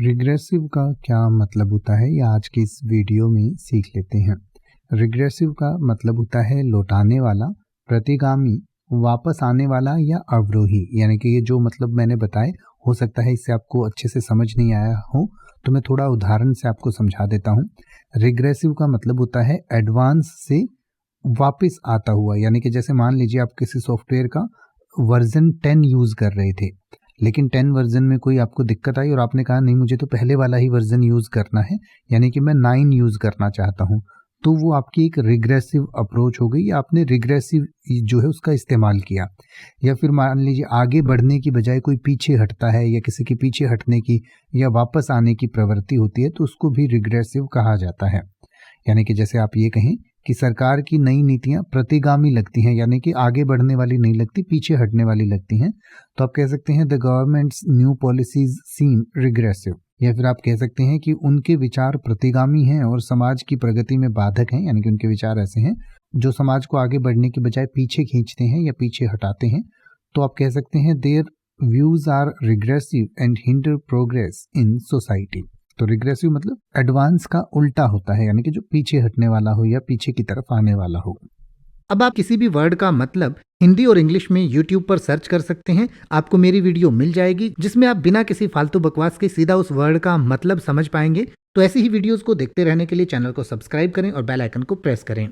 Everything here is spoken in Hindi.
रिग्रेसिव का क्या मतलब होता है ये आज की इस वीडियो में सीख लेते हैं। रिग्रेसिव का मतलब होता है लौटाने वाला, प्रतिगामी, वापस आने वाला या अवरोही। यानी कि ये जो मतलब मैंने बताए, हो सकता है इससे आपको अच्छे से समझ नहीं आया हो, तो मैं थोड़ा उदाहरण से आपको समझा देता हूँ। रिग्रेसिव का मतलब होता है एडवांस से वापस आता हुआ। यानी कि जैसे मान लीजिए आप किसी सॉफ्टवेयर का वर्जन 10 यूज़ कर रहे थे, लेकिन 10 वर्जन में कोई आपको दिक्कत आई और आपने कहा नहीं, मुझे तो पहले वाला ही वर्जन यूज़ करना है, यानी कि मैं 9 यूज़ करना चाहता हूँ। तो वो आपकी एक रिग्रेसिव अप्रोच हो गई, या आपने रिग्रेसिव जो है उसका इस्तेमाल किया। या फिर मान लीजिए आगे बढ़ने की बजाय कोई पीछे हटता है, या किसी के पीछे हटने की या वापस आने की प्रवृत्ति होती है, तो उसको भी रिग्रेसिव कहा जाता है। यानी कि जैसे आप ये कहें कि सरकार की नई नीतियां प्रतिगामी लगती हैं, यानी कि आगे बढ़ने वाली नहीं लगती, पीछे हटने वाली लगती हैं, तो आप कह सकते हैं the government's new policies seem regressive. या फिर आप कह सकते हैं कि उनके विचार प्रतिगामी हैं और समाज की प्रगति में बाधक हैं। यानी कि उनके विचार ऐसे हैं जो समाज को आगे बढ़ने की बजाय पीछे खींचते हैं या पीछे हटाते हैं। तो आप कह सकते हैं their views are regressive and hinder progress in society. तो रिग्रेसिव मतलब एडवांस का उल्टा होता है, यानी कि जो पीछे हटने वाला हो या पीछे की तरफ आने वाला हो। अब आप किसी भी वर्ड का मतलब हिंदी और इंग्लिश में YouTube पर सर्च कर सकते हैं। आपको मेरी वीडियो मिल जाएगी जिसमें आप बिना किसी फालतू बकवास के सीधा उस वर्ड का मतलब समझ पाएंगे। तो ऐसी ही वीडियोस को देखते रहने के लिए चैनल को सब्सक्राइब करें और बेल आइकन को प्रेस करें।